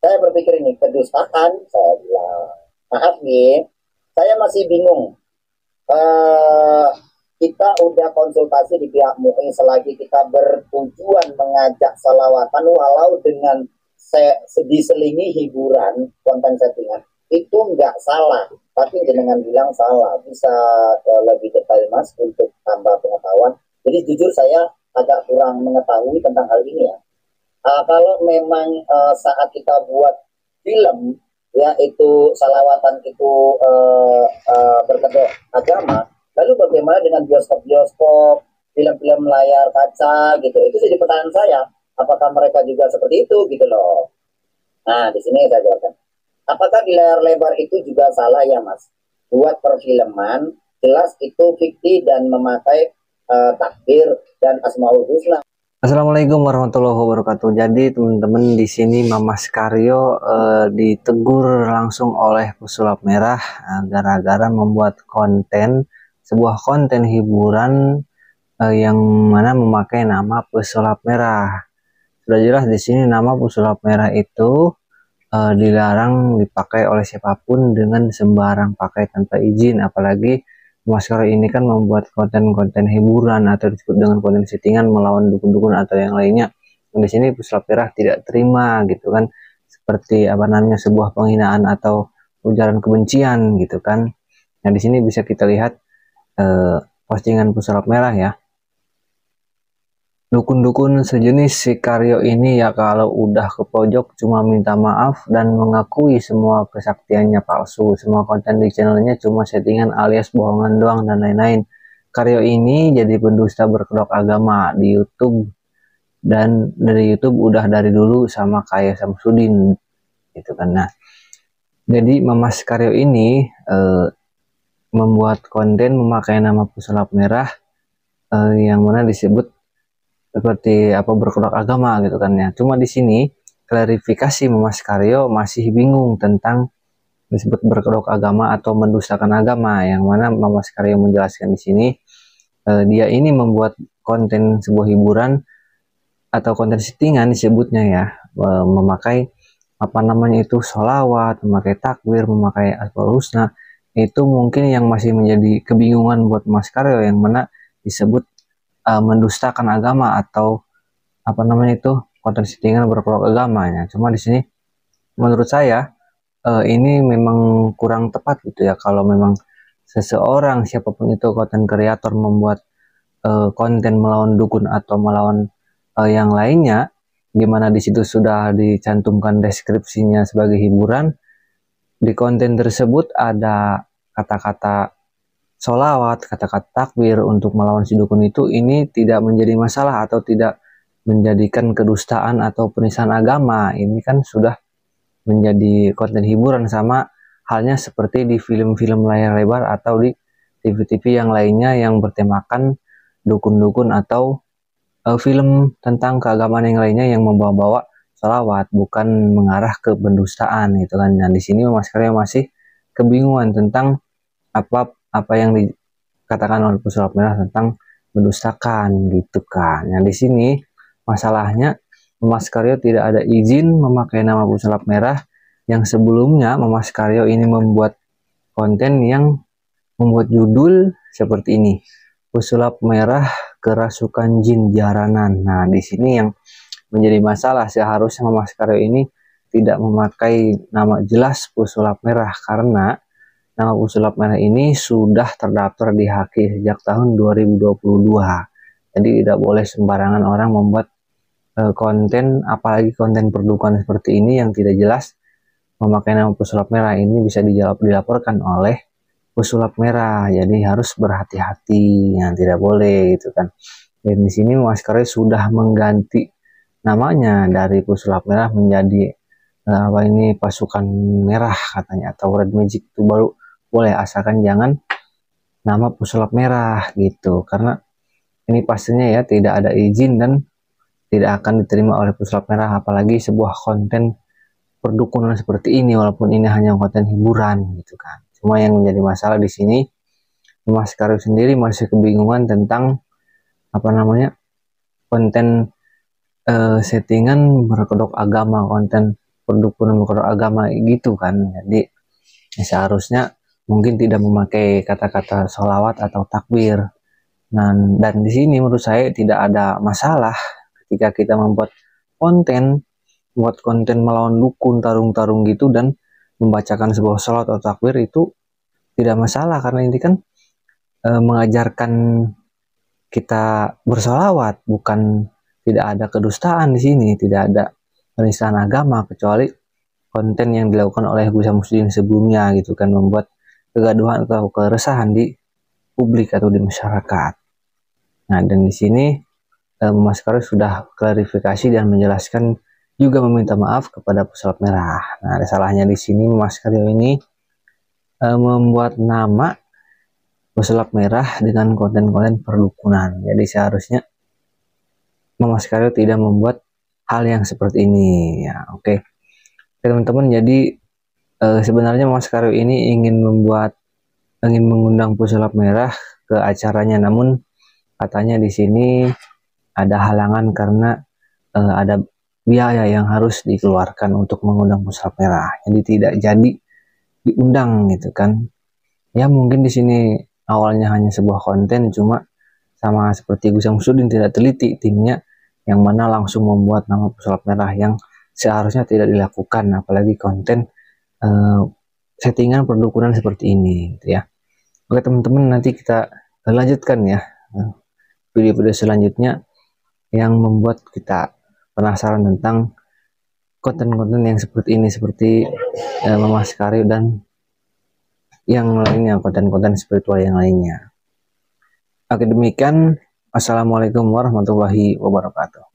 Saya berpikir ini kedustaan. Saya bilang, maaf nih, saya masih bingung. eh, kita udah konsultasi di pihak MUI, selagi kita bertujuan mengajak salawatan walau dengan diselingi hiburan, konten settingan, itu nggak salah. Tapi jenengan bilang salah. Bisa lebih detail Mas untuk tambah pengetahuan. Jadi jujur saya agak kurang mengetahui tentang hal ini ya. Kalau memang saat kita buat film, ya itu salawatan itu berkedok agama, lalu bagaimana dengan bioskop-bioskop, film-film layar kaca gitu? Itu jadi pertanyaan saya. Apakah mereka juga seperti itu gitu loh? Nah, di sini saya jawabkan. Apakah di layar lebar itu juga salah ya Mas? Buat perfilman, jelas itu fiktif dan memakai takbir dan asmaul husna. Assalamualaikum warahmatullahi wabarakatuh. Jadi teman-teman, di sini Mamas Karyo ditegur langsung oleh Pesulap Merah gara-gara membuat sebuah konten hiburan yang mana memakai nama Pesulap Merah. Sudah jelas di sini nama Pesulap Merah itu dilarang dipakai oleh siapapun dengan sembarang pakai tanpa izin, apalagi Mas Karo ini kan membuat konten-konten hiburan atau disebut dengan konten settingan melawan dukun-dukun atau yang lainnya. Di sini Pesulap Merah tidak terima gitu kan, seperti apa namanya, sebuah penghinaan atau ujaran kebencian gitu kan. Nah di sini bisa kita lihat postingan Pesulap Merah ya. Dukun-dukun sejenis si Karyo ini ya kalau udah ke pojok cuma minta maaf dan mengakui semua kesaktiannya palsu. Semua konten di channelnya cuma settingan alias bohongan doang dan lain-lain. Karyo ini jadi pendusta berkedok agama di YouTube, dan dari YouTube udah dari dulu sama kayak Samsudin gitu kan. Nah, jadi Mamas Karyo ini membuat konten memakai nama Pesulap Merah yang mana disebut seperti apa berkedok agama gitu kan ya. Cuma di sini klarifikasi Mas Karyo masih bingung tentang disebut berkedok agama atau mendustakan agama, yang mana Mas Karyo menjelaskan di sini dia ini membuat konten sebuah hiburan atau konten settingan disebutnya ya, memakai apa namanya itu sholawat, memakai takbir, memakai asmaul husna. Itu mungkin yang masih menjadi kebingungan buat Mas Karyo, yang mana disebut mendustakan agama atau apa namanya itu konten settingan berkedok agamanya. Cuma di sini menurut saya ini memang kurang tepat gitu ya, kalau memang seseorang siapapun itu konten kreator membuat konten melawan dukun atau melawan yang lainnya, dimana di situ sudah dicantumkan deskripsinya sebagai hiburan. Di konten tersebut ada kata-kata sholawat, kata-kata takbir untuk melawan si dukun itu, ini tidak menjadi masalah atau tidak menjadikan kedustaan atau penistaan agama. Ini kan sudah menjadi konten hiburan, sama halnya seperti di film-film layar lebar atau di TV-TV yang lainnya yang bertemakan dukun-dukun atau film tentang keagamaan yang lainnya yang membawa-bawa sholawat, bukan mengarah ke pendustaan gitu kan. Nah di sini Mas Karyo masih kebingungan tentang apa yang dikatakan oleh Pesulap Merah tentang mendustakan gitu kan. Nah di sini masalahnya Mas Karyo tidak ada izin memakai nama Pesulap Merah, yang sebelumnya Mas Karyo ini membuat konten yang membuat judul seperti ini, Pesulap Merah Kerasukan Jin Jaranan. Nah di sini yang menjadi masalah, seharusnya Mas Karyo ini tidak memakai nama jelas Pesulap Merah, karena nama Pesulap Merah ini sudah terdaftar di HAKI sejak tahun 2022. Jadi tidak boleh sembarangan orang membuat konten, apalagi konten perdukuhan seperti ini yang tidak jelas memakai nama Pesulap Merah. Ini bisa dilaporkan oleh Pesulap Merah. Jadi harus berhati-hati, yang tidak boleh gitu kan. Dan di sini Mas Karyo sudah mengganti namanya dari Pesulap Merah menjadi apa ini, Pasukan Merah katanya, atau Red Magic, itu baru boleh, asalkan jangan nama Pesulap Merah gitu, karena ini pastinya ya tidak ada izin dan tidak akan diterima oleh Pesulap Merah, apalagi sebuah konten perdukunan seperti ini, walaupun ini hanya konten hiburan gitu kan. Cuma yang menjadi masalah di sini, Mas Karyo sendiri masih kebingungan tentang apa namanya konten settingan berkedok agama, konten perdukunan agama gitu kan. Jadi seharusnya mungkin tidak memakai kata-kata sholawat atau takbir. Nah, dan di sini menurut saya tidak ada masalah ketika kita buat konten melawan dukun, tarung-tarung gitu, dan membacakan sebuah sholawat atau takbir itu tidak masalah, karena ini kan mengajarkan kita bersolawat, bukan, tidak ada kedustaan di sini, tidak ada penistaan agama, kecuali konten yang dilakukan oleh Gus Samsudin sebelumnya gitu kan, membuat kegaduhan atau keresahan di publik atau di masyarakat. Nah, dan di sini Mas Karyo sudah klarifikasi dan menjelaskan, juga meminta maaf kepada pesulap merah. Nah, ada salahnya di sini Mas Karyo ini membuat nama pesulap merah dengan konten-konten perdukunan. Jadi seharusnya Mas Karyo tidak membuat hal yang seperti ini ya. Oke. Teman-teman, jadi sebenarnya Mas Karyo ini ingin mengundang pesulap merah ke acaranya, namun katanya di sini ada halangan karena ada biaya yang harus dikeluarkan untuk mengundang pesulap merah. Jadi tidak jadi diundang gitu kan. Ya mungkin di sini awalnya hanya sebuah konten, cuma sama seperti Gus Samsudin tidak teliti timnya, yang mana langsung membuat nama pesulap merah yang seharusnya tidak dilakukan, apalagi konten settingan perdukunan seperti ini gitu ya. Oke teman-teman, nanti kita lanjutkan ya video-video selanjutnya yang membuat kita penasaran tentang konten-konten yang seperti ini, seperti Mas Karyo dan yang lainnya, konten-konten spiritual yang lainnya. Oke, demikian. Assalamualaikum warahmatullahi wabarakatuh.